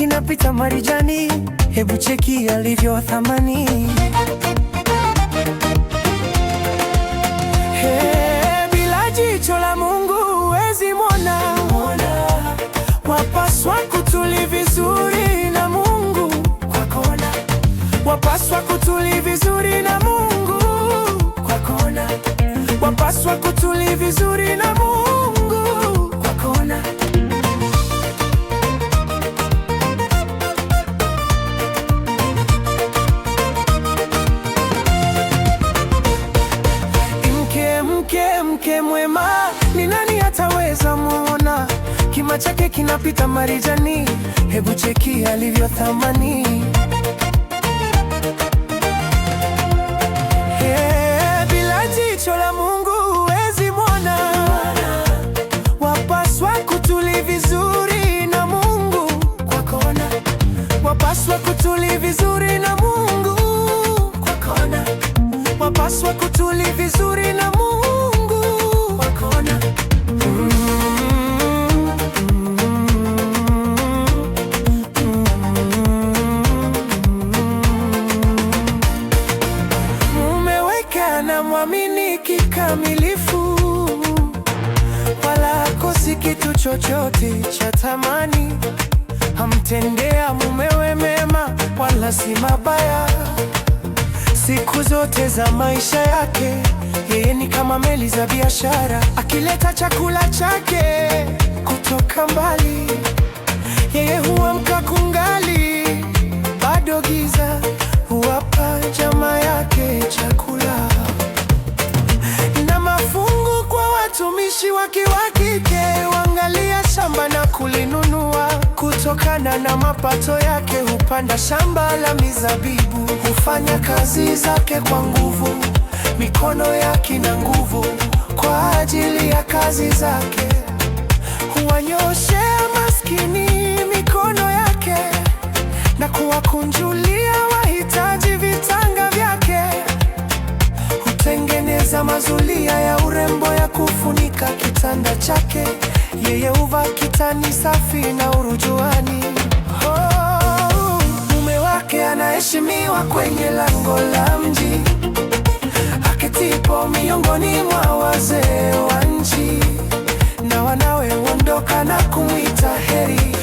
kinapita Marijani, hebu cheki alivyo thamani. Bila jicho la Mungu huwezi mwona. Wapaswa kutuli vizuri na Mungu kwa kona. Wapaswa kutuli vizuri na Mungu kwa kona. Wapaswa kutuli vizuri na Mungu kwa kona. Mke mwema ni nani ataweza muona? Kima chake kinapita Marijani, hebu cheki alivyo thamani. Bila jicho la Mungu huwezi mwona. Wapaswa kutuli vizuri na Mungu kwa kona. Wapaswa kutuli vizuri na Mungu kwa kona. Wapaswa kutuli vizuri na Mungu kwa kona. Mumeweka na mwamini kikamilifu, wala hakosi kitu chochote cha thamani. Hamtendea mumewe mema, wala si mabaya. Siku zote za maisha yake, yeye ni kama meli za biashara, akileta chakula chake kutoka mbali. Yeye huamka kungali bado giza, huwapa jamaa yake chakula na mafungu kwa watumishi wake wa kike. Huangalia shamba na kulinunua, kutokana na mapato yake hupanda shamba la mizabibu. Hufanya kazi zake kwa nguvu, mikono yake na nguvu kwa ajili ya kazi zake. Huwanyoshea maskini mikono yake na kuwakunjulia wahitaji vitanga vyake. Hutengeneza mazulia ya urembo ya kufunika kitanda chake. Yeye huvaa kitani safi na urujuani. Mume wake anaheshimiwa kwenye lango la mji, aketipo miongoni mwa wazee wa nchi. Na wanawe huondoka na kumwita heri.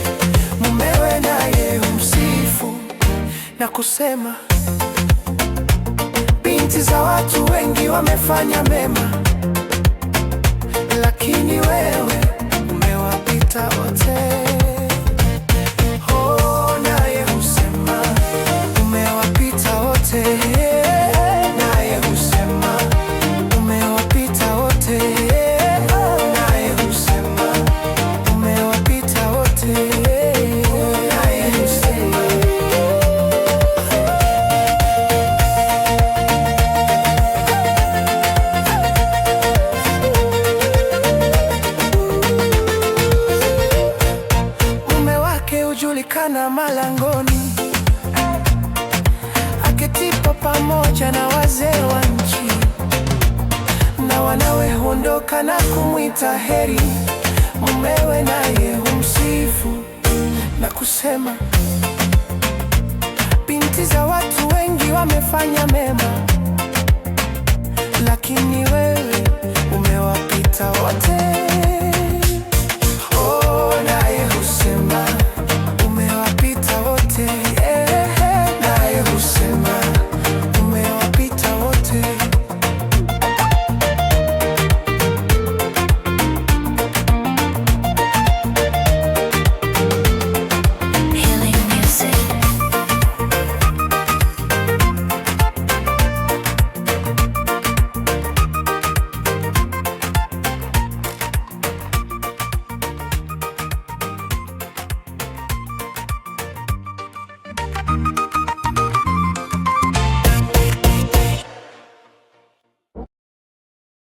Mumewe naye humsifu na kusema, binti za watu wengi wamefanya mema, lakini wewe umewapita wote. Naye husema umewapita wote. Naye husema umewapita wote. Naye husema umewapita wote. Naye husema mume wake hujulikana malangoni, aketipo pamoja na wazee wa nchi. Na wanawe huondoka na kumwita heri. Mumewe naye humsifu na kusema, binti za watu wengi wamefanya mema, lakini wewe umewapita wote.